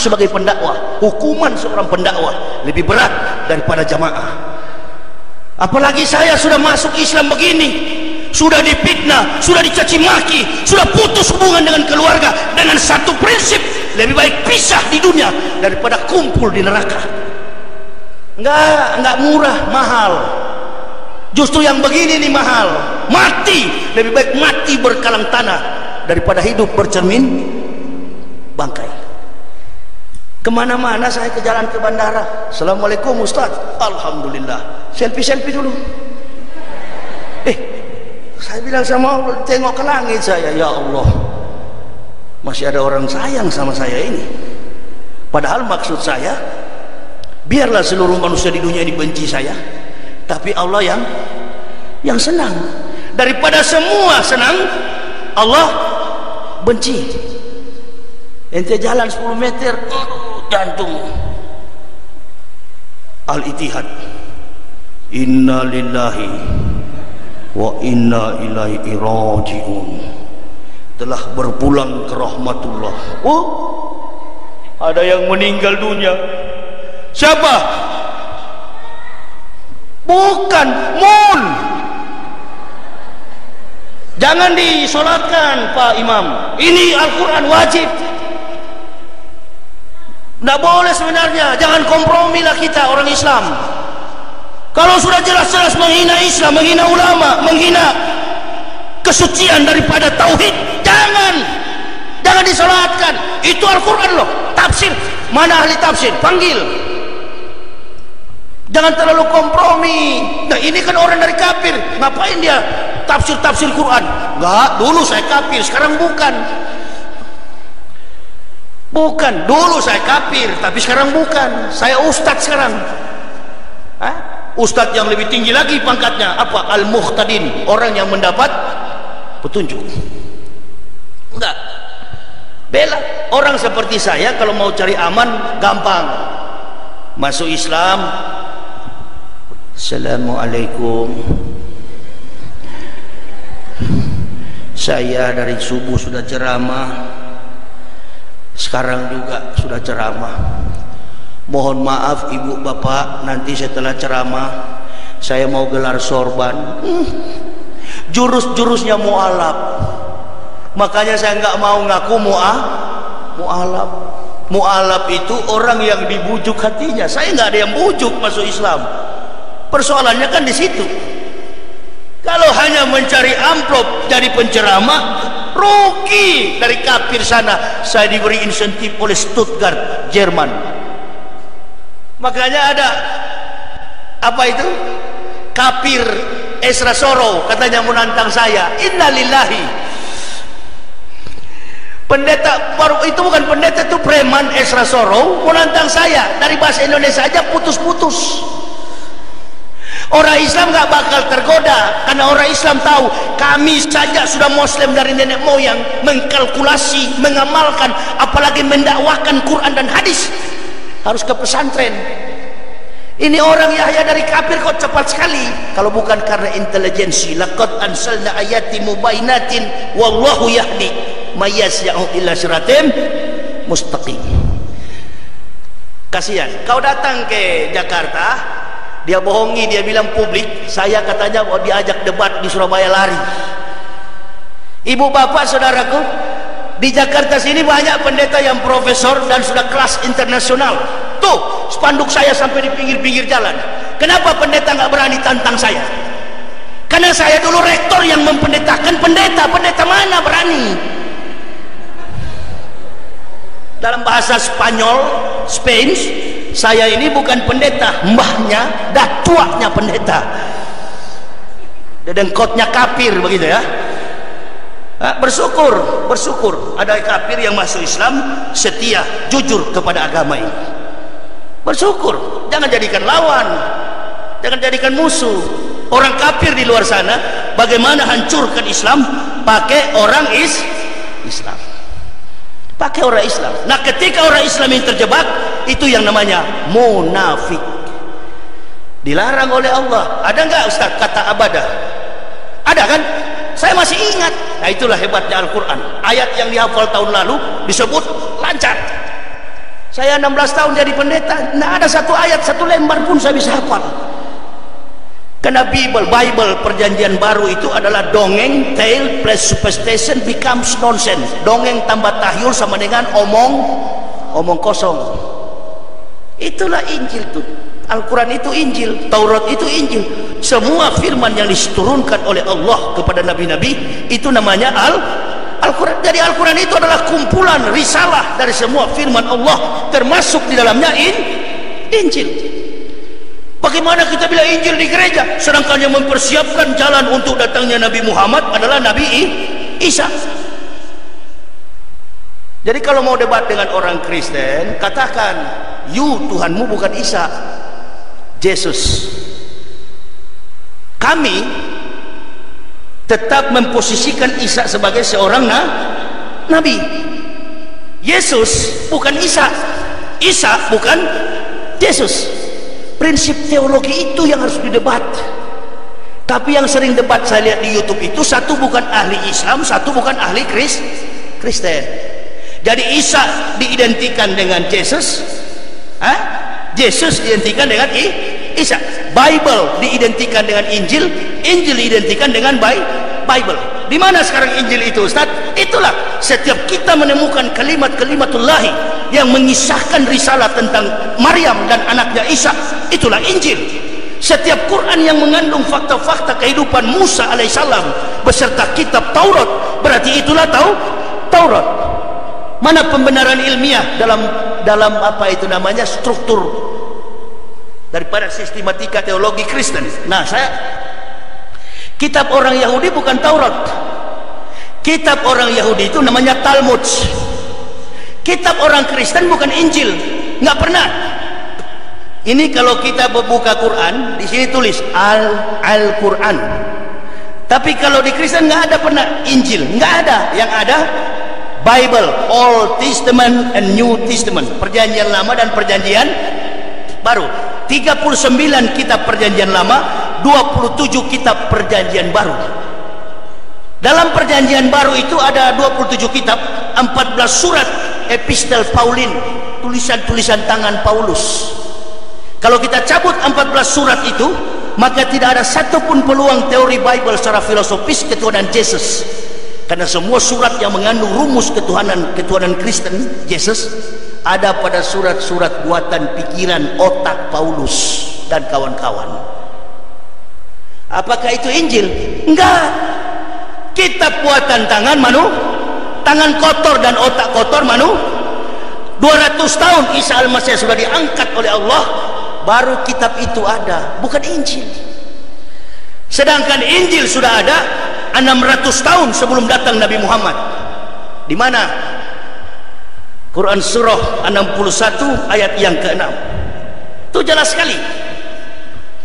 sebagai pendakwah, hukuman seorang pendakwah lebih berat daripada jamaah. Apalagi saya sudah masuk Islam begini, sudah difitnah, sudah dicaci maki, sudah putus hubungan dengan keluarga dengan satu prinsip, lebih baik pisah di dunia daripada kumpul di neraka. Enggak murah, mahal. Justru yang begini nih mahal. Mati, lebih baik mati berkalang tanah daripada hidup bercermin bangkai. Kemana-mana saya ke jalan ke bandara, assalamualaikum Ustaz, alhamdulillah, selfie dulu. Saya bilang sama Allah, tengok ke langit saya, ya Allah, masih ada orang sayang sama saya ini. Padahal maksud saya, biarlah seluruh manusia di dunia ini benci saya, tapi Allah yang senang. Daripada semua senang, Allah benci. Ente jalan 10 meter, jantung. Al-Ittihad, inna lillahi wa inna ilaihi raji'un, telah berpulang ke rahmatullah. Oh, ada yang meninggal dunia. Siapa? Bukan Mun. Jangan disolatkan Pak Imam, ini Al-Quran wajib. Tidak boleh sebenarnya, jangan kompromi lah kita orang Islam. Kalau sudah jelas-jelas menghina Islam, menghina ulama, menghina kesucian daripada tauhid, jangan disolatkan. Itu Al-Quran loh, tafsir. Mana ahli tafsir? Panggil. Jangan terlalu kompromi. Nah ini kan orang dari kafir, ngapain dia tafsir Quran? Enggak, dulu saya kafir, sekarang bukan. Dulu saya kafir, tapi sekarang bukan. Saya ustadz sekarang. Ustadz yang lebih tinggi lagi pangkatnya, apa? Al-Muhtadin, orang yang mendapat petunjuk. Enggak. Bela orang seperti saya kalau mau cari aman gampang. Masuk Islam, assalamualaikum, saya dari subuh sudah ceramah, sekarang juga sudah ceramah. Mohon maaf ibu bapak, nanti setelah ceramah saya mau gelar sorban. Jurus-jurusnya mu'alaf, makanya saya nggak mau ngaku mu'alaf. Mu'alaf itu orang yang dibujuk hatinya. Saya nggak ada yang bujuk masuk Islam. Persoalannya kan di situ. Kalau hanya mencari amplop dari penceramah, rugi. Dari kafir sana saya diberi insentif oleh Stuttgart, Jerman. Makanya ada apa itu? Kafir Esra Soro katanya menantang saya. Innalillahi. Pendeta baru itu, bukan pendeta, itu preman Esra Soro menantang saya. Dari bahasa Indonesia aja putus-putus. Orang Islam gak bakal tergoda, karena orang Islam tahu kami saja sudah Muslim dari nenek moyang, mengkalkulasi, mengamalkan, apalagi mendakwahkan Quran dan hadis, harus ke pesantren. Ini orang Yahya dari kafir kok cepat sekali. Kalau bukan karena intelijensi, laqad ansalna ayati mubainatin wallahu yahdi mayyas'u ila siratim mustaqim. Kasihan kau datang ke Jakarta, dia bohongi, dia bilang publik, saya katanya mau diajak debat di Surabaya, lari. Ibu bapak saudaraku, di Jakarta sini banyak pendeta yang profesor dan sudah kelas internasional. Tuh spanduk saya sampai di pinggir-pinggir jalan. Kenapa pendeta nggak berani tantang saya? Karena saya dulu rektor yang mempendetakan pendeta. Pendeta mana berani? Dalam bahasa Spanyol, Spain, saya ini bukan pendeta, mbahnya, datuaknya pendeta, dedengkotnya kafir begitu ya. Bersyukur ada kafir yang masuk Islam, setia, jujur kepada agama ini. Bersyukur, jangan jadikan lawan, jangan jadikan musuh. Orang kafir di luar sana bagaimana hancurkan Islam? Pakai orang Islam, pakai orang Islam. Nah ketika orang Islam yang terjebak, itu yang namanya munafik, dilarang oleh Allah. Ada nggak Ustaz kata abadah? Ada kan? Saya masih ingat. Nah itulah hebatnya Al-Quran. Ayat yang dihafal tahun lalu disebut lancar. Saya 16 tahun jadi pendeta, tidak ada satu ayat, satu lembar pun saya bisa hafal. Karena Bible perjanjian baru itu adalah dongeng, tale plus superstition becomes nonsense. Dongeng tambah tahyul sama dengan omong kosong. Itulah Injil itu. Al-Quran itu Injil, Taurat itu Injil. Semua firman yang diturunkan oleh Allah kepada nabi-nabi itu namanya Al-Quran. Jadi Al-Quran itu adalah kumpulan risalah dari semua firman Allah, termasuk di dalamnya Injil. Bagaimana kita bilang Injil di gereja, sedangkan yang mempersiapkan jalan untuk datangnya Nabi Muhammad adalah Nabi Isa. Jadi kalau mau debat dengan orang Kristen, katakan, Tuhanmu bukan Isa, Yesus. Kami tetap memposisikan Isa sebagai seorang nabi. Yesus bukan Isa, Isa bukan Yesus. Prinsip teologi itu yang harus didebat. Tapi yang sering debat saya lihat di YouTube itu, satu bukan ahli Islam, satu bukan ahli Kristen. Jadi Isa diidentikan dengan Yesus, Yesus diidentikan dengan Isa. Bible diidentikan dengan Injil, Injil diidentikan dengan Bible. Di mana sekarang Injil itu, Ustaz? Itulah, setiap kita menemukan kalimat-kalimatullahi yang mengisahkan risalah tentang Maryam dan anaknya Isa, itulah Injil. Setiap Quran yang mengandung fakta-fakta kehidupan Musa alaihissalam beserta kitab Taurat, berarti itulah Taurat. Mana pembenaran ilmiah dalam apa itu namanya, struktur daripada sistematika teologi Kristen. Nah, kitab orang Yahudi bukan Taurat. Kitab orang Yahudi itu namanya Talmud. Kitab orang Kristen bukan Injil, nggak pernah. Ini kalau kita buka Quran, di sini tulis Al-Quran. Tapi kalau di Kristen nggak ada pernah Injil, nggak ada. Yang ada Bible, Old Testament and New Testament, perjanjian lama dan perjanjian baru. 39 kitab perjanjian lama, 27 kitab perjanjian baru. Dalam perjanjian baru itu ada 27 kitab, 14 surat epistel Paulin, tulisan-tulisan tangan Paulus. Kalau kita cabut 14 surat itu, maka tidak ada satupun peluang teori Bible secara filosofis ketuhanan Yesus. Karena semua surat yang mengandung rumus ketuhanan Kristen Yesus ada pada surat-surat buatan pikiran otak Paulus dan kawan-kawan. Apakah itu Injil? Enggak. Kitab buatan tangan tangan kotor dan otak kotor 200 tahun Isa Al-Masih sudah diangkat oleh Allah, baru kitab itu ada, bukan Injil. Sedangkan Injil sudah ada 600 tahun sebelum datang Nabi Muhammad. Di mana? Quran surah 61 ayat yang ke-6. Itu jelas sekali.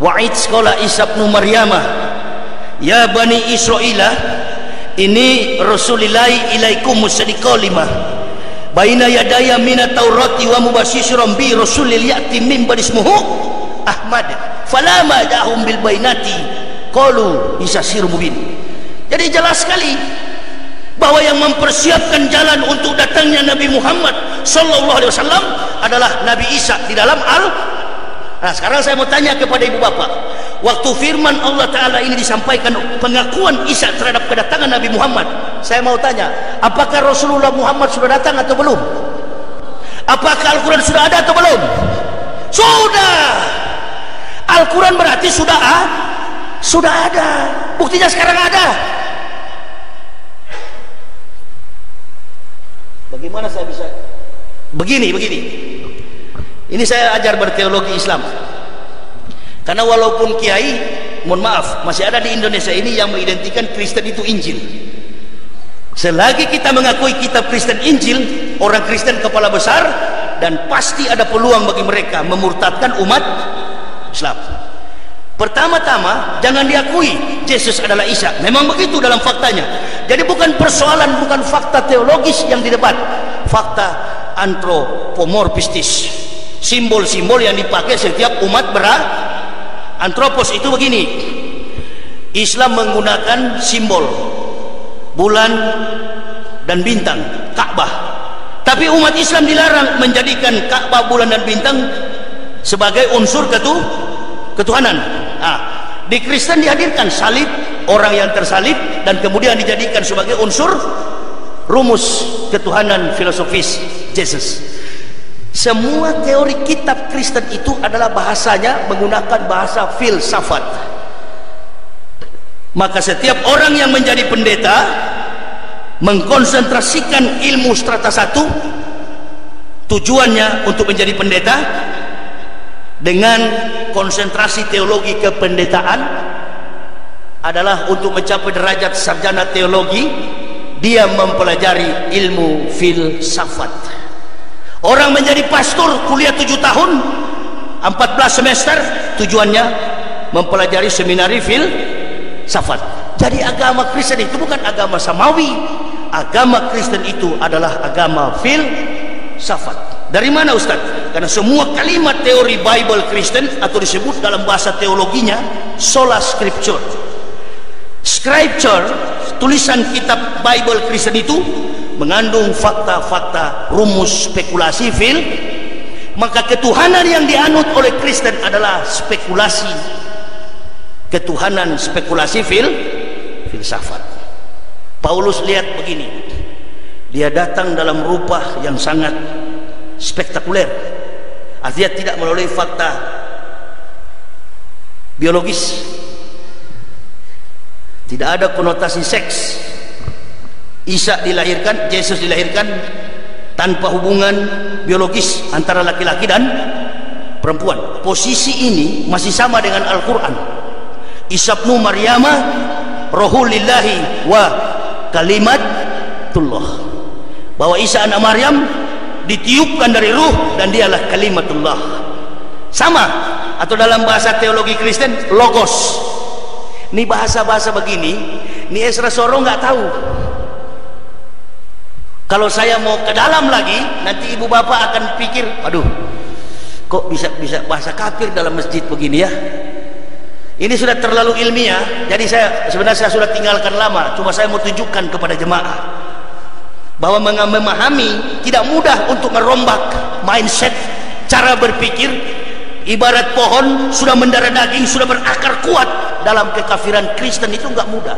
Wa'id sekolah Isa bin Maryamah, ya bani Israila, ini Rasulillahi ilaikum musaddiqan lima baina yadaya minat taurati wa mubasysyiran bi rasulil ya'ti min badismuhu Ahmad falama ja'hum bil bainati qalu bisasir mubin. Jadi jelas sekali bahwa yang mempersiapkan jalan untuk datangnya Nabi Muhammad sallallahu alaihi wasallam adalah Nabi Isa di dalam Nah, sekarang saya mau tanya kepada ibu bapak, waktu firman Allah Ta'ala ini disampaikan, pengakuan Isa terhadap kedatangan Nabi Muhammad, saya mau tanya, apakah Rasulullah Muhammad sudah datang atau belum? Apakah Al-Quran sudah ada atau belum? Sudah. Al-Quran berarti sudah ada, buktinya sekarang ada. Bagaimana saya bisa begini? Ini saya ajar berteologi Islam. Karena walaupun kiai, mohon maaf, masih ada di Indonesia ini yang mengidentikan Kristen itu Injil. Selagi kita mengakui kitab Kristen Injil, orang Kristen kepala besar, dan pasti ada peluang bagi mereka memurtadkan umat Islam. Pertama-tama jangan diakui Yesus adalah Isa. Memang begitu dalam faktanya. Jadi bukan persoalan, bukan fakta teologis yang didebat, fakta antropomorfistis, simbol-simbol yang dipakai setiap umat antropos itu begini. Islam menggunakan simbol bulan dan bintang, Ka'bah. Tapi umat Islam dilarang menjadikan Ka'bah, bulan dan bintang sebagai unsur ketuhanan. Di Kristen dihadirkan salib, orang yang tersalib, dan kemudian dijadikan sebagai unsur rumus ketuhanan filosofis Yesus. Semua teori kitab Kristen itu adalah bahasanya menggunakan bahasa filsafat. Maka setiap orang yang menjadi pendeta mengkonsentrasikan ilmu strata 1, tujuannya untuk menjadi pendeta dengan konsentrasi teologi kependetaan adalah untuk mencapai derajat sarjana teologi. Dia mempelajari ilmu filsafat. Orang menjadi pastor kuliah 7 tahun 14 semester, tujuannya mempelajari seminari filsafat. Jadi agama Kristen itu bukan agama samawi. Agama Kristen itu adalah agama filsafat. Dari mana Ustaz? Karena semua kalimat teori Bible Kristen, atau disebut dalam bahasa teologinya sola scripture. Scripture, tulisan kitab Bible Kristen itu mengandung fakta-fakta, rumus, spekulasi maka ketuhanan yang dianut oleh Kristen adalah spekulasi ketuhanan, spekulasi filsafat. Paulus lihat begini, dia datang dalam rupa yang sangat spektakuler, artinya tidak melalui fakta biologis, tidak ada konotasi seks. Isa dilahirkan, Yesus dilahirkan tanpa hubungan biologis antara laki-laki dan perempuan. Posisi ini masih sama dengan Al-Quran. Isa ibnu Maryamah rohulillahi wa kalimatullah, bahwa Isa anak Maryam ditiupkan dari ruh dan dialah kalimatullah. Sama, atau dalam bahasa teologi Kristen logos. Ini bahasa-bahasa begini, ini Ezra Soro nggak tahu. Kalau saya mau ke dalam lagi, nanti ibu bapak akan pikir, aduh, kok bisa bahasa kafir dalam masjid begini ya. Ini sudah terlalu ilmiah. Jadi sebenarnya saya sudah tinggalkan lama. Cuma saya mau tunjukkan kepada jemaah bahwa memahami tidak mudah untuk merombak mindset, cara berpikir. Ibarat pohon sudah mendarah daging, sudah berakar kuat dalam kekafiran Kristen, itu nggak mudah.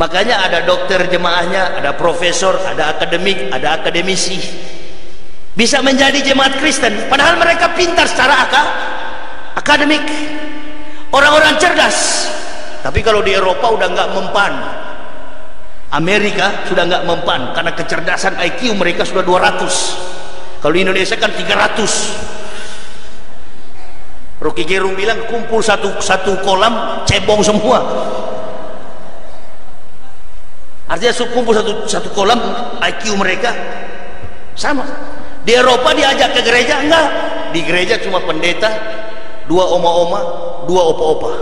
Makanya ada dokter jemaahnya, ada profesor, ada akademik, ada akademisi, bisa menjadi jemaat Kristen padahal mereka pintar secara akademik, orang-orang cerdas. Tapi kalau di Eropa udah nggak mempan, Amerika sudah nggak mempan karena kecerdasan IQ mereka sudah 200. Kalau di Indonesia kan 300. Rocky Gerung bilang kumpul satu kolam cebong semua. Artinya kumpul satu kolam IQ mereka sama. Di Eropa diajak ke gereja, enggak. Di gereja cuma pendeta, 2 oma-oma, 2 opa-opa.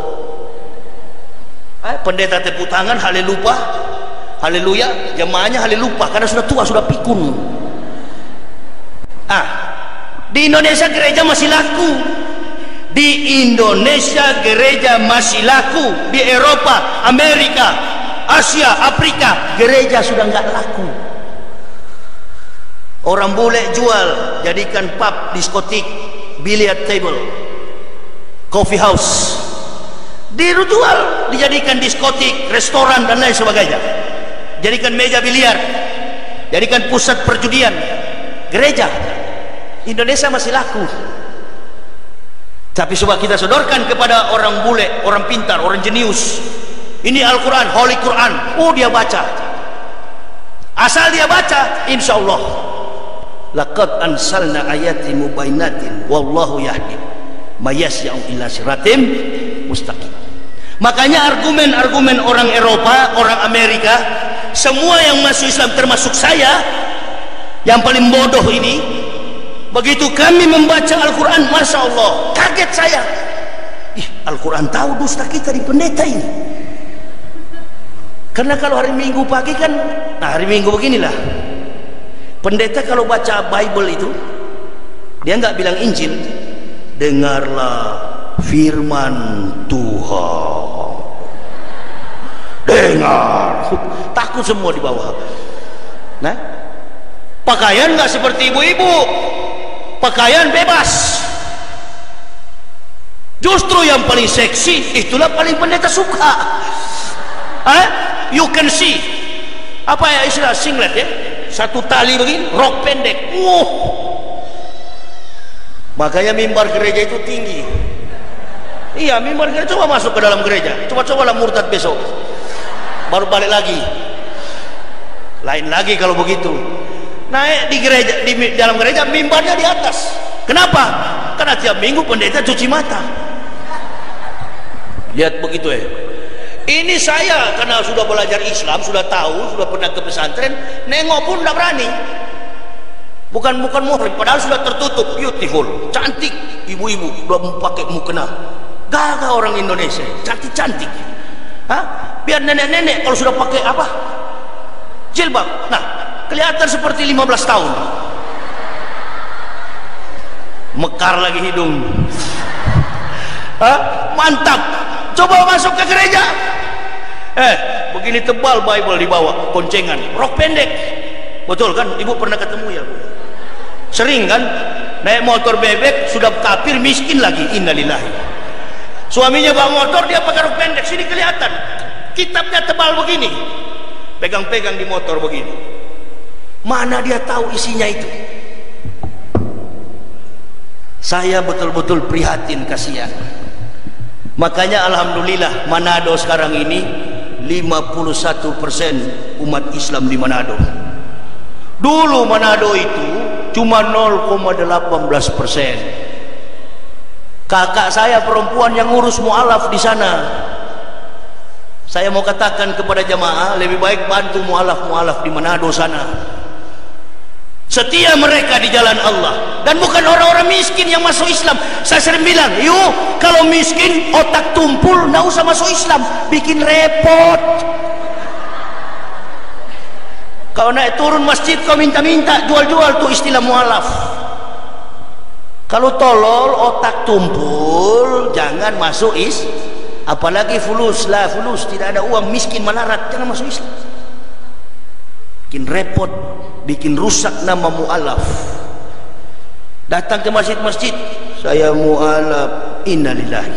Pendeta tepuk tangan, haleluya, jemaahnya haleluya karena sudah tua, sudah pikun. Di Indonesia gereja masih laku. Di Indonesia gereja masih laku. Di Eropa, Amerika, Asia, Afrika, gereja sudah nggak laku. Orang bule jual, jadikan pub, diskotik, billiard table, coffee house, dijual, dijadikan diskotik, restoran dan lain sebagainya. Jadikan meja biliar, jadikan pusat perjudian. Gereja Indonesia masih laku. Tapi coba kita sodorkan kepada orang bule, orang pintar, orang jenius, ini Al-Quran, Holy Quran. Oh, dia baca. Asal dia baca, insya Allah laqad ansalna ayati mubainatin wallahu yahdi mayasya'u ila siratim mustaqim. Makanya argumen-argumen orang Eropa, orang Amerika, semua yang masuk Islam termasuk saya yang paling bodoh ini, begitu kami membaca Al-Quran, Masya Allah, kaget saya. Al-Quran tahu dusta kita di pendeta ini. Karena kalau hari Minggu pagi kan, hari Minggu beginilah, pendeta kalau baca Bible itu, dia nggak bilang Injil, dengarlah firman Tuhan. Dengar, takut semua di bawah. Nah, pakaian nggak seperti ibu-ibu, pakaian bebas. Justru yang paling seksi itulah paling pendeta suka. You can see, apa ya istilah singlet ya, satu tali begini, rok pendek. Makanya mimbar gereja itu tinggi. Iya, mimbar gereja. Coba masuk ke dalam gereja, coba-cobalah murtad besok, baru balik lagi. Lain lagi kalau begitu. Naik di gereja, di dalam gereja mimbarnya di atas. Kenapa? Karena tiap minggu pendeta cuci mata. Lihat begitu ya. Ini saya karena sudah belajar Islam, sudah tahu, sudah pernah ke pesantren, nengok pun tidak berani. Bukan muhrim, padahal sudah tertutup, beautiful, cantik, ibu-ibu sudah pakai mukena. Gagah orang Indonesia, cantik-cantik. Biar nenek-nenek kalau sudah pakai apa? Jilbab. Nah, kelihatan seperti 15 tahun. Mekar lagi hidung. Mantap. Coba masuk ke gereja. Begini tebal Bible dibawa, boncengan, rok pendek. Betul kan? Ibu pernah ketemu ya? Sering kan? Naik motor bebek, sudah kafir, miskin lagi. Innalillahi. Suaminya bawa motor, dia pakai rok pendek, sini kelihatan. Kitabnya tebal begini. Pegang-pegang di motor begini. Mana dia tahu isinya itu? Saya betul-betul prihatin, kasihan. Makanya alhamdulillah Manado sekarang ini 51% umat Islam di Manado. Dulu Manado itu cuma 0,18%. Kakak saya perempuan yang ngurus mualaf di sana. Saya mau katakan kepada jamaah, lebih baik bantu mualaf-mualaf di Manado sana. Setia mereka di jalan Allah, dan bukan orang-orang miskin yang masuk Islam. Saya sering bilang, yuk kalau miskin otak tumpul, nggak usah masuk Islam, bikin repot. Kalau naik turun masjid kau minta-minta, jual-jual tuh istilah mualaf. Kalau tolol otak tumpul, jangan masuk apalagi fulus, tidak ada uang, miskin melarat, jangan masuk Islam. Bikin repot, bikin rusak nama mu'alaf. Datang ke masjid-masjid, saya mu'alaf, innalillahi.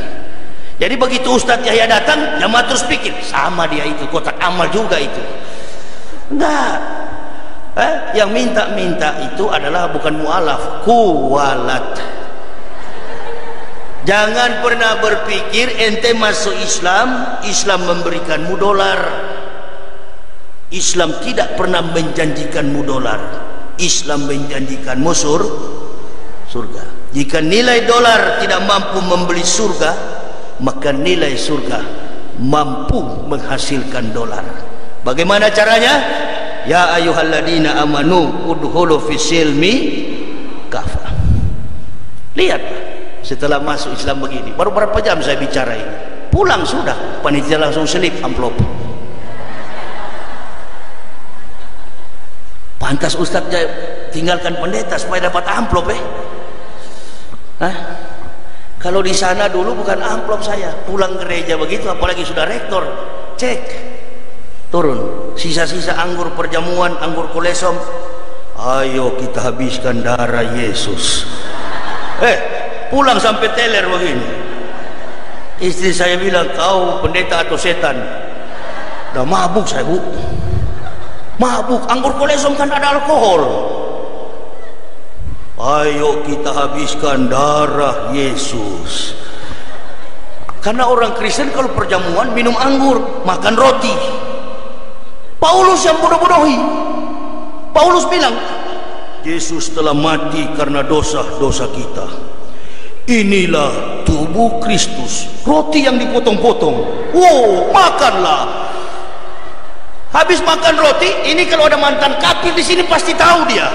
Jadi begitu Ustadz Yahya datang, jamaah terus pikir sama dia itu, kotak amal juga itu. Enggak. Yang minta-minta itu adalah bukan mu'alaf, kuwalat. Jangan pernah berpikir ente masuk Islam, Islam memberikanmu dolar. Islam tidak pernah menjanjikanmu dolar. Islam menjanjikanmu surga. Jika nilai dolar tidak mampu membeli surga, maka nilai surga mampu menghasilkan dolar. Bagaimana caranya? Ya ayyuhalladzina amanu udkhulu fis-silmi kafah. Lihat, setelah masuk Islam begini, baru berapa jam saya bicara ini, pulang sudah panitia langsung selip amplop. Pantas Ustadz tinggalkan pendeta supaya dapat amplop Kalau di sana dulu bukan amplop, saya pulang gereja begitu, apalagi sudah rektor, cek turun sisa-sisa anggur perjamuan, anggur kolesom. Ayo kita habiskan darah Yesus. Pulang sampai teler begini. Istri saya bilang, kau pendeta atau setan? Udah mabuk saya, Bu. Mabuk, anggur kolesom kan ada alkohol. Ayo kita habiskan darah Yesus. Karena orang Kristen kalau perjamuan minum anggur, makan roti. Paulus yang bodoh-bodohi. Paulus bilang, Yesus telah mati karena dosa-dosa kita. Inilah tubuh Kristus, roti yang dipotong-potong. Makanlah. Habis makan roti, ini kalau ada mantan kafir di sini pasti tahu dia.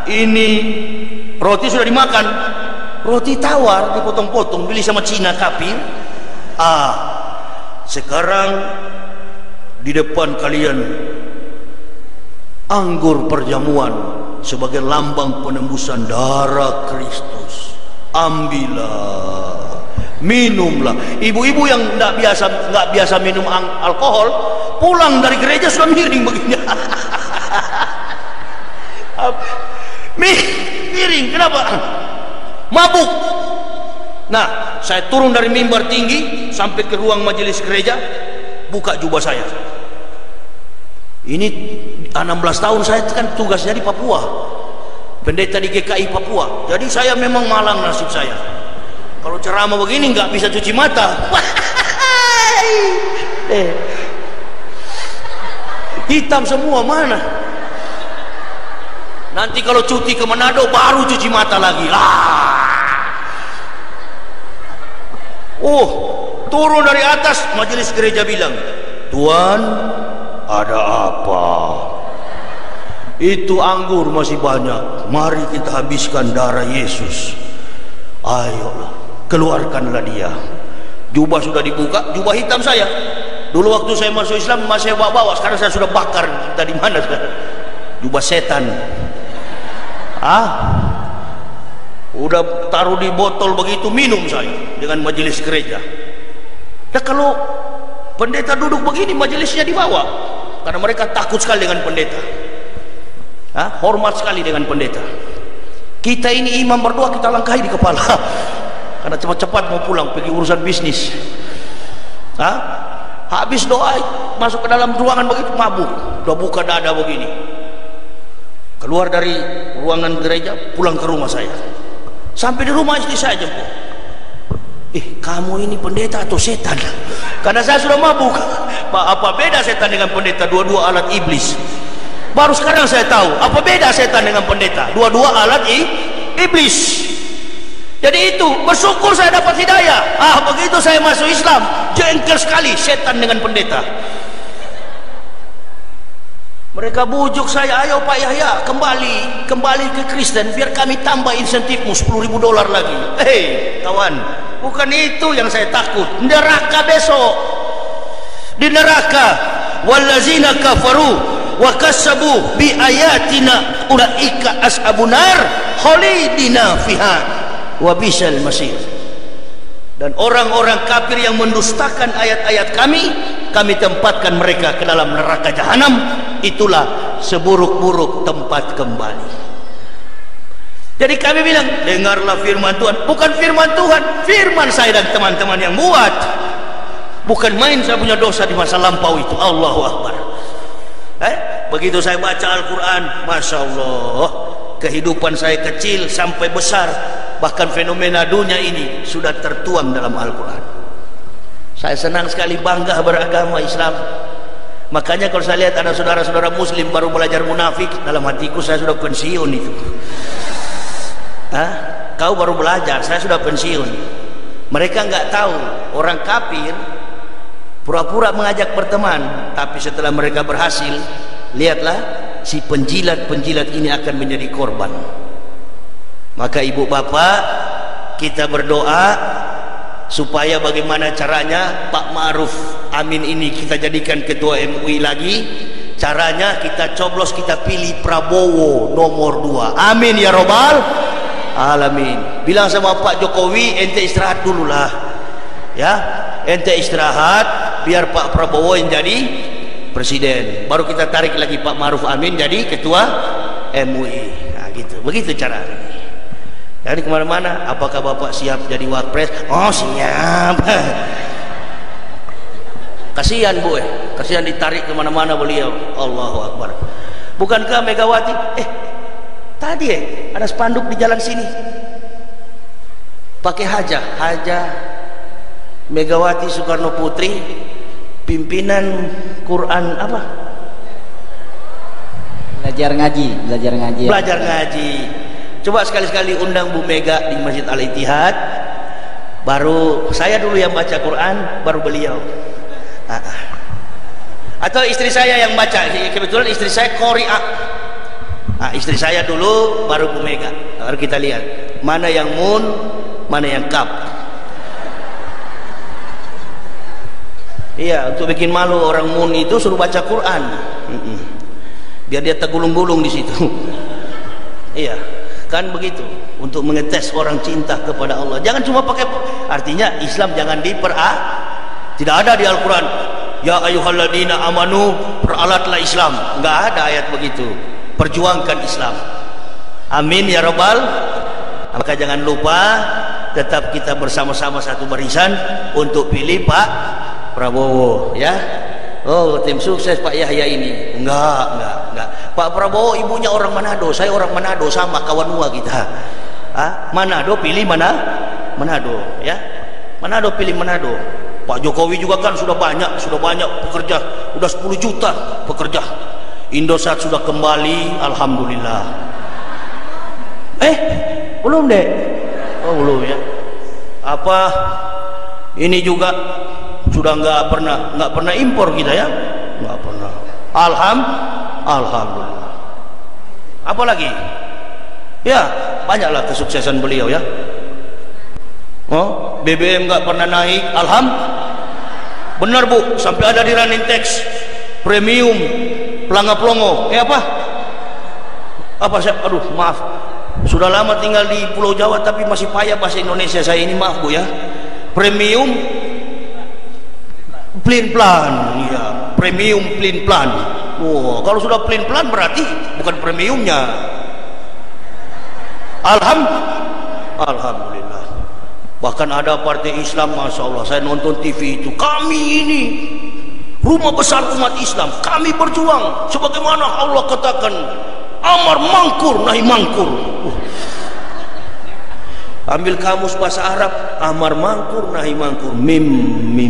Ini roti sudah dimakan, roti tawar dipotong-potong, beli sama Cina kafir. Sekarang di depan kalian anggur perjamuan sebagai lambang penembusan darah Kristus. Ambillah, minumlah. Ibu-ibu yang nggak biasa minum alkohol, pulang dari gereja sudah miring begini. Miring, kenapa? Mabuk. Nah, saya turun dari mimbar tinggi sampai ke ruang majelis gereja, buka jubah saya. Ini 16 tahun saya kan tugasnya di Papua, pendeta di GKI Papua. Jadi saya memang malang nasib saya. Kalau ceramah begini nggak bisa cuci mata. Hitam semua mana? Nanti kalau cuti ke Manado baru cuci mata lagi. Turun dari atas majelis gereja bilang, "Tuan, ada apa? Itu anggur masih banyak. Mari kita habiskan darah Yesus. Ayolah, keluarkanlah dia." Jubah sudah dibuka, jubah hitam saya. Dulu waktu saya masuk Islam masih bawa-bawa, sekarang saya sudah bakar. Tadi mana sekarang? Jubah setan. Udah taruh di botol begitu, minum saya dengan majelis gereja. Nah, kalau pendeta duduk begini, majelisnya dibawa, karena mereka takut sekali dengan pendeta. Hormat sekali dengan pendeta. Kita ini imam berdoa, kita langkahi di kepala, karena cepat-cepat mau pulang pergi urusan bisnis. Habis doa masuk ke dalam ruangan begitu, mabuk, udah buka dada begini. Keluar dari ruangan gereja, pulang ke rumah saya. Sampai di rumah istri saya jemput. Kamu ini pendeta atau setan? Karena saya sudah mabuk. Apa beda setan dengan pendeta? Dua-dua alat iblis. Baru sekarang saya tahu apa beda setan dengan pendeta. Dua-dua alat iblis. Jadi itu, bersyukur saya dapat hidayah. Begitu saya masuk Islam, jengkel sekali setan dengan pendeta. Mereka bujuk saya, "Ayo Pak Yahya, kembali ke Kristen, biar kami tambah insentifmu $10.000 lagi." Kawan, bukan itu yang saya takut. Neraka besok. Di neraka, wallazina kafaru wa kassabu bi ayatina ulaika ashabun nar khalidina fiha wa bisal masir. Dan orang-orang kafir yang mendustakan ayat-ayat kami tempatkan mereka ke dalam neraka jahanam. Itulah seburuk-buruk tempat kembali. Jadi kami bilang, dengarlah firman Tuhan. Bukan firman Tuhan, firman saya dan teman-teman yang buat. Bukan main saya punya dosa di masa lampau itu. Allahu Akbar. Begitu saya baca Al-Quran, Masya Allah, kehidupan saya kecil sampai besar, bahkan fenomena dunia ini sudah tertuang dalam Al-Quran. Saya senang sekali, bangga beragama Islam. Makanya kalau saya lihat ada saudara-saudara muslim baru belajar munafik, dalam hatiku saya sudah pensiun itu. Kau baru belajar, saya sudah pensiun. Mereka nggak tahu orang kafir pura-pura mengajak berteman, tapi setelah mereka berhasil, lihatlah si penjilat-penjilat ini akan menjadi korban. Maka ibu bapak, kita berdoa supaya bagaimana caranya Pak Ma'ruf Amin ini kita jadikan ketua MUI lagi. Caranya kita coblos, kita pilih Prabowo nomor 2. Amin ya robbal alamin. Bilang sama Pak Jokowi, ente istirahat dulu lah ya, ente istirahat biar Pak Prabowo yang jadi presiden, baru kita tarik lagi Pak Ma'ruf Amin jadi ketua MUI. Nah gitu, begitu caranya. Jadi kemana-mana, apakah Bapak siap jadi wapres? Oh siap. Kasihan Bu, kasihan ditarik kemana-mana beliau. Allahu Akbar. Bukankah Megawati? Tadi ada spanduk di jalan sini, pakai Haja Megawati Soekarno Putri, pimpinan Quran apa? Belajar ngaji. Coba sekali-sekali undang Bu Mega di Masjid Al-Ittihad. Baru saya dulu yang baca Quran, baru beliau. Atau istri saya yang baca. Kebetulan istri saya qari'ah. Istri saya dulu, baru Bu Mega. Baru kita lihat mana yang mun, mana yang kap. Iya, untuk bikin malu orang mun itu suruh baca Quran. Biar dia tergulung-gulung di situ. Iya, kan begitu, untuk mengetes orang cinta kepada Allah. Jangan cuma pakai, artinya Islam jangan tidak ada di Al-Quran ya ayyuhalladzina amanu, peralatlah Islam. Enggak ada ayat begitu. Perjuangkan Islam. Amin ya rabbal. Maka jangan lupa tetap kita bersama-sama satu barisan untuk pilih Pak Prabowo ya. Oh, tim sukses Pak Yahya ini. Enggak. Pak Prabowo ibunya orang Manado, saya orang Manado, sama kawan ua kita. Manado pilih Manado ya. Manado pilih Manado. Pak Jokowi juga kan sudah banyak pekerja, udah 10 juta pekerja. Indosat sudah kembali, alhamdulillah. Belum deh. Oh belum ya. Apa ini juga sudah nggak pernah impor kita ya, nggak pernah. Alhamdulillah. Apa lagi? Ya banyaklah kesuksesan beliau ya. Oh BBM nggak pernah naik, benar Bu, sampai ada di running tax premium pelangga-pelongo. Apa saya, aduh maaf, sudah lama tinggal di Pulau Jawa tapi masih payah bahasa Indonesia saya ini, maaf Bu ya. Premium plain plan, iya, premium plain plan. Oh, kalau sudah plain plan berarti bukan premiumnya. Alhamdulillah. Bahkan ada partai Islam, masya Allah, saya nonton TV itu, kami ini rumah besar umat Islam, kami berjuang sebagaimana Allah katakan, amar mangkur nahi mangkur. Ambil kamus bahasa Arab, amar mangkur nahi mangkur, mim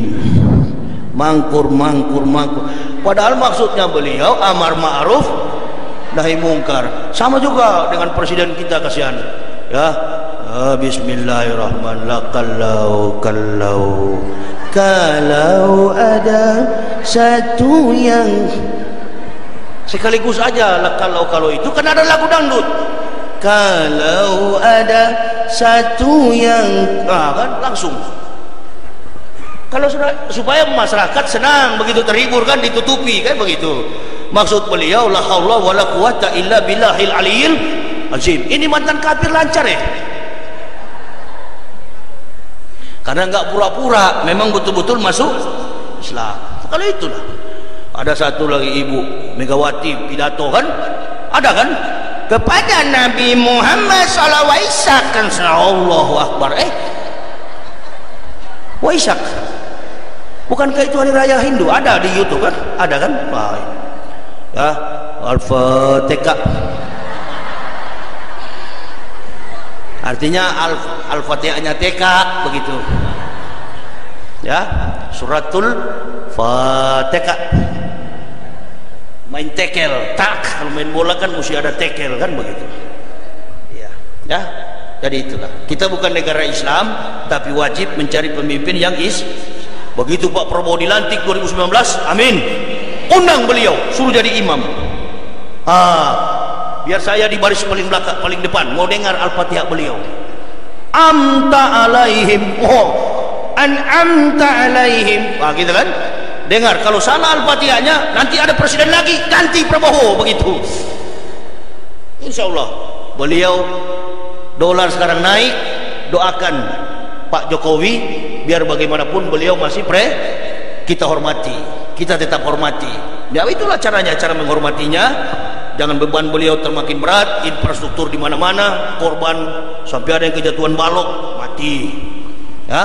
mangkur. Padahal maksudnya beliau amar ma'ruf nahi mungkar. Sama juga dengan presiden kita, kasihan ya. Bismillahirrahmanirrahim. Kalau ada satu yang sekaligus aja lah, kalau itu kan ada lagu dangdut. Kalau ada satu yang kan langsung. Kalau supaya masyarakat senang, begitu terhibur kan ditutupi kan begitu. Maksud beliau la haula wala quwata illa billahil aliyil azim. Ini mantan kafir lancar ya. Karena enggak pura-pura, memang betul-betul masuk Islam. Kalau itulah. Ada satu lagi Ibu Megawati pidato kan? Ada kan? Kepada Nabi Muhammad sallallahu alaihi wasallam kan, Allahu akbar. Waisak. Bukankah itu hari raya Hindu? Ada di YouTube kan? Ada kan? Baik. Ya, Al-Fatihah. Artinya Al-Fatihahnya TK begitu. Ya, suratul Fatihah. Main tekel, kalau main bola kan mesti ada tekel kan begitu. Ya. Jadi itulah. Kita bukan negara Islam, tapi wajib mencari pemimpin yang begitu Pak Prabowo dilantik 2019, amin. Undang beliau, suruh jadi imam. Biar saya di baris paling belakang, paling depan, mau dengar Al-Fatihah beliau. Amta alaihim, an'amta alaihim. Gitu kan? Dengar, kalau salah Al-Fatihahnya, nanti ada presiden lagi, ganti Prabowo, begitu. Insya Allah, beliau, dolar sekarang naik, doakan Pak Jokowi, biar bagaimanapun beliau masih kita hormati, kita tetap hormati. Ya itulah caranya, cara menghormatinya. Jangan beban beliau termakin berat, infrastruktur di mana-mana, korban sampai ada yang kejatuhan balok, mati. Ya,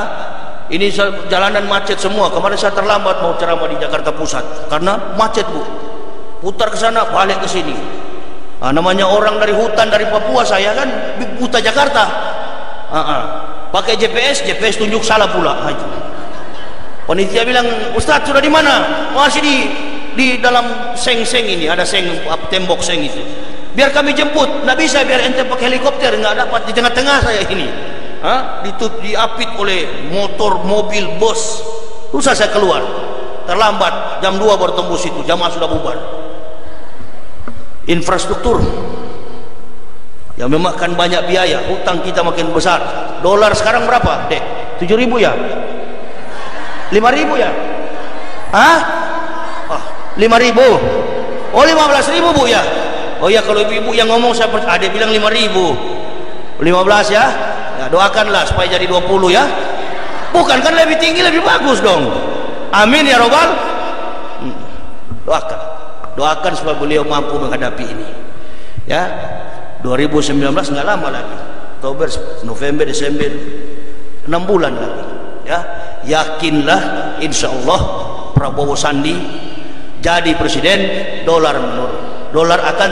ini jalanan macet semua. Kemarin saya terlambat mau ceramah di Jakarta Pusat karena macet Bu. Putar ke sana, balik ke sini. Namanya orang dari hutan, dari Papua, saya kan buta Jakarta. Pakai GPS tunjuk salah pula. Itu. Panitia bilang, Ustadz sudah di mana? Masih di dalam seng-seng ini, ada seng, tembok seng itu. Biar kami jemput. Nggak bisa, biar ente pakai helikopter, nggak dapat. Di tengah-tengah saya ini. Diapit oleh motor, mobil, bus. Susah saya keluar. Terlambat, jam 2 baru tembus itu, jamaah sudah bubar. Infrastruktur yang memakan banyak biaya, hutang kita makin besar. Dolar sekarang berapa, Dek? 7.000 ya? 5.000 ya? 5.000? Oh 15.000 Bu ya? Oh ya, kalau ibu-ibu yang ngomong saya ada bilang 5.000, 15 ya? Ya doakanlah supaya jadi 20 ya. Bukan kan lebih tinggi lebih bagus dong. Amin ya robbal doakan supaya beliau mampu menghadapi ini ya. 2019 nggak lama lagi, Oktober, November, Desember, 6 bulan lagi ya. Yakinlah insya Allah Prabowo Sandi jadi presiden, dolar menurun, dolar akan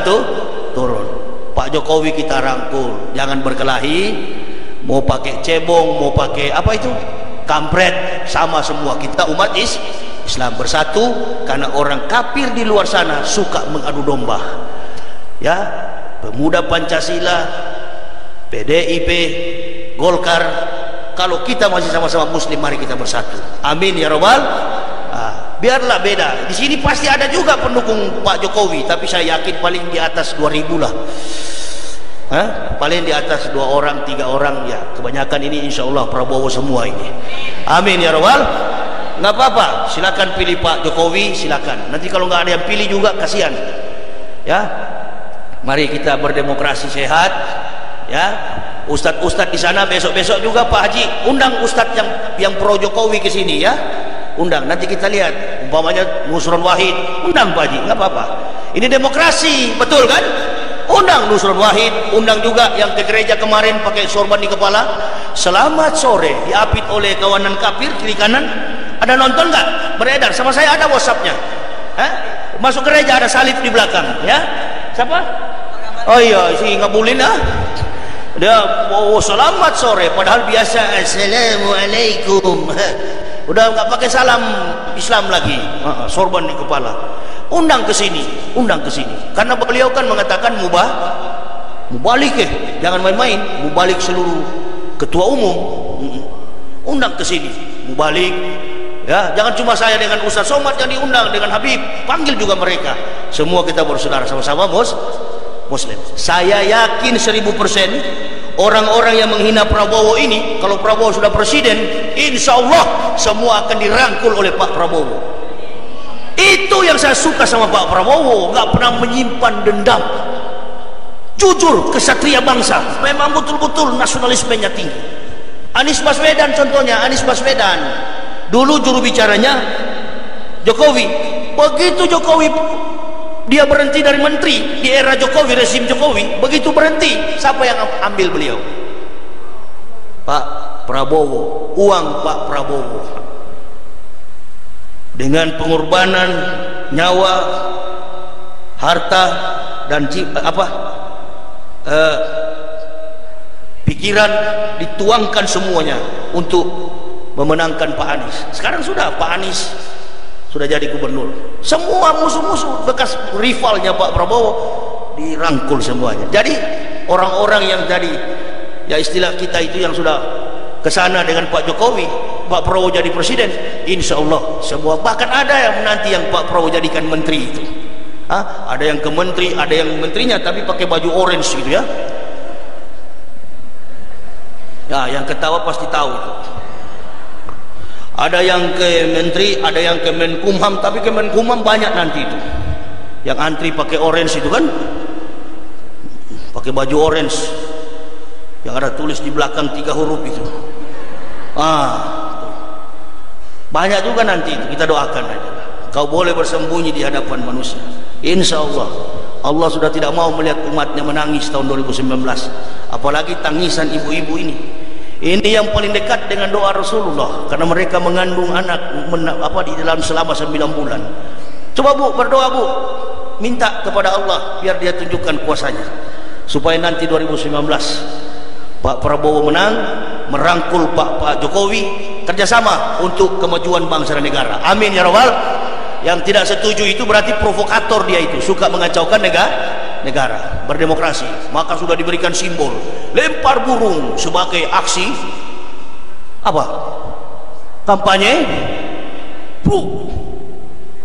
turun. Pak Jokowi kita rangkul, jangan berkelahi, mau pakai cebong, mau pakai apa itu, kampret, sama semua. Kita umat Islam bersatu, karena orang kafir di luar sana suka mengadu domba ya. Pemuda Pancasila, PDIP, Golkar, kalau kita masih sama-sama muslim, mari kita bersatu, amin ya robbal. Biarlah beda, di sini pasti ada juga pendukung Pak Jokowi, tapi saya yakin paling di atas 2000 lah, paling di atas 2 orang 3 orang ya. Kebanyakan ini insya Allah Prabowo semua ini, amin ya robbal. Nggak apa-apa, silakan pilih Pak Jokowi, silakan. Nanti kalau nggak ada yang pilih juga kasihan ya. Mari kita berdemokrasi sehat ya. Ustadz-ustadz di sana besok-besok juga Pak Haji undang ustadz yang pro Jokowi ke sini ya, undang. Nanti kita lihat, umpamanya Nusron Wahid, undang Pak Haji, nggak apa-apa. Ini demokrasi, betul kan? Undang Nusron Wahid, undang juga yang ke gereja kemarin pakai sorban di kepala. Selamat sore, diapit oleh kawanan kafir kiri kanan. Ada nonton nggak? Beredar sama saya, ada WhatsAppnya. Masuk gereja ada salib di belakang ya. Siapa? Oh iya, si ngabulin dia selamat sore, padahal biasa assalamualaikum. Udah nggak pakai salam Islam lagi, sorban di kepala. Undang ke sini, karena beliau kan mengatakan mubalik jangan main-main, mubalik seluruh ketua umum. Undang ke sini, mubalik ya, jangan cuma saya dengan Ustaz Somad yang diundang, dengan Habib, panggil juga mereka. Semua kita bersaudara, sama-sama muslim. Saya yakin 1000% orang-orang yang menghina Prabowo ini, kalau Prabowo sudah presiden, insya Allah semua akan dirangkul oleh Pak Prabowo. Itu yang saya suka sama Pak Prabowo, nggak pernah menyimpan dendam, jujur, kesatria bangsa, memang betul-betul nasionalismenya tinggi. Anies Baswedan contohnya, Anies Baswedan dulu juru bicaranya Jokowi. Begitu Jokowi dia berhenti dari menteri di era Jokowi, rezim Jokowi, begitu berhenti, siapa yang ambil beliau? Pak Prabowo, uang Pak Prabowo. Dengan pengorbanan nyawa, harta dan pikiran dituangkan semuanya untuk memenangkan Pak Anies. Sekarang sudah Pak Anies sudah jadi gubernur, semua musuh-musuh bekas rivalnya Pak Prabowo dirangkul semuanya. Jadi orang-orang yang jadi ya istilah kita itu yang sudah kesana dengan Pak Jokowi, Pak Prabowo jadi presiden, insya Allah semua, bahkan ada yang nanti yang Pak Prabowo jadikan menteri itu, ada yang ke menteri, ada yang menterinya tapi pakai baju orange gitu ya. Nah, yang ketawa pasti tahu itu. Ada yang ke menteri, ada yang ke Menkumham, tapi ke Menkumham banyak nanti itu yang antri pakai orange itu kan, pakai baju orange yang ada tulis di belakang 3 huruf itu. Banyak juga nanti itu, kita doakan aja. Kau boleh bersembunyi di hadapan manusia, insya Allah Allah sudah tidak mau melihat umatnya menangis tahun 2019, apalagi tangisan ibu-ibu ini. Ini yang paling dekat dengan doa Rasulullah, karena mereka mengandung anak di dalam selama 9 bulan. Coba Bu, berdoa Bu, minta kepada Allah biar dia tunjukkan kuasanya, supaya nanti 2019 Pak Prabowo menang, merangkul Pak Jokowi, kerjasama untuk kemajuan bangsa dan negara. Amin ya Rabbal. Yang tidak setuju itu berarti provokator, dia itu suka mengacaukan negara berdemokrasi. Maka sudah diberikan simbol lempar burung sebagai aksi apa? Kampanye.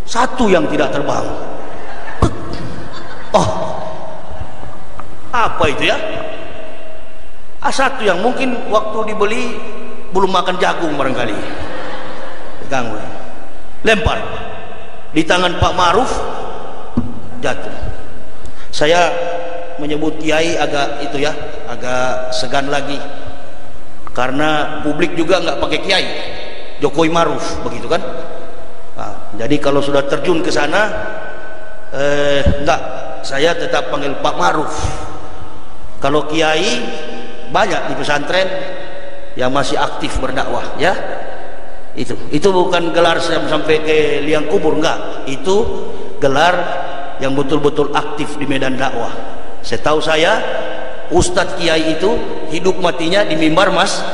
Satu yang tidak terbang. Apa itu ya? Satu yang mungkin waktu dibeli belum makan jagung barangkali. Pegang, lempar di tangan Pak Ma'ruf, jatuh. Saya menyebut kiai agak agak segan lagi, karena publik juga nggak pakai kiai, Jokowi Ma'ruf begitu kan. Jadi kalau sudah terjun ke sana, Enggak, saya tetap panggil Pak Ma'ruf. Kalau kiai banyak di pesantren yang masih aktif berdakwah, ya. Itu bukan gelar sampai ke liang kubur, enggak. Itu gelar yang betul-betul aktif di medan dakwah. Setahu saya Ustadz Kiai itu hidup matinya di mimbar masjid.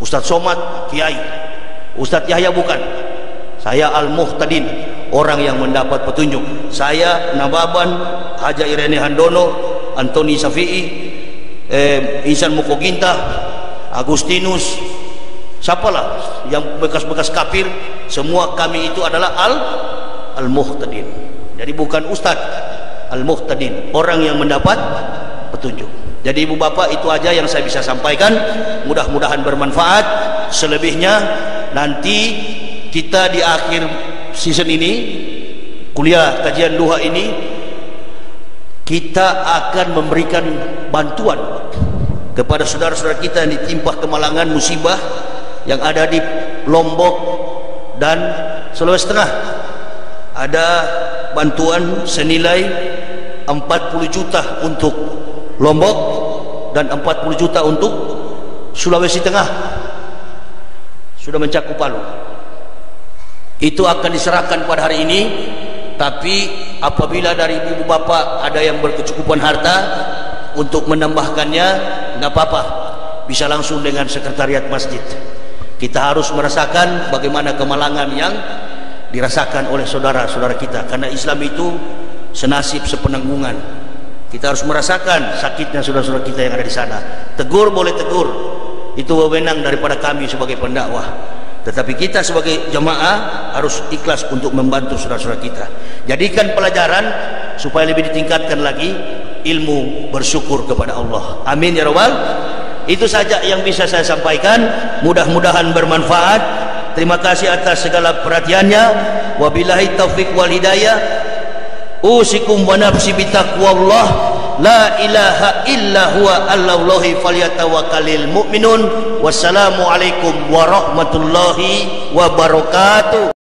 Ustadz Somad Kiai, Ustadz Yahya bukan. Saya Al-Muhtadin, orang yang mendapat petunjuk. Saya Nababan, Haja Irene Handono, Antoni Safi'i, Insan Mukoginta, Agustinus, siapalah yang bekas-bekas kafir, semua kami itu adalah Al-Muhtadin. Jadi bukan Ustadz, Al-Muhtadin, orang yang mendapat petunjuk. Jadi ibu bapak, itu aja yang saya bisa sampaikan. Mudah-mudahan bermanfaat. Selebihnya nanti kita di akhir season ini, kuliah kajian duha ini, kita akan memberikan bantuan kepada saudara-saudara kita yang ditimpa kemalangan musibah yang ada di Lombok dan Sulawesi Tengah. Ada bantuan senilai 40 juta untuk Lombok dan 40 juta untuk Sulawesi Tengah, sudah mencakup Palu. Itu akan diserahkan pada hari ini. Tapi apabila dari ibu bapak ada yang berkecukupan harta untuk menambahkannya, nggak apa-apa, bisa langsung dengan sekretariat masjid. Kita harus merasakan bagaimana kemalangan yang dirasakan oleh saudara-saudara kita, karena Islam itu senasib sepenanggungan. Kita harus merasakan sakitnya saudara-saudara kita yang ada di sana. Tegur boleh tegur, itu wewenang daripada kami sebagai pendakwah. Tetapi kita sebagai jemaah harus ikhlas untuk membantu saudara-saudara kita. Jadikan pelajaran supaya lebih ditingkatkan lagi ilmu bersyukur kepada Allah. Amin ya rabbal. Itu saja yang bisa saya sampaikan. Mudah-mudahan bermanfaat. Terima kasih atas segala perhatiannya. Wabillahi taufiq wal hidayah. Usikum wa nafsi bitaqwallah. La ilaha illa huwa allahi falyatawakkalul mu'minun. Wassalamu alaikum warahmatullahi wabarakatuh.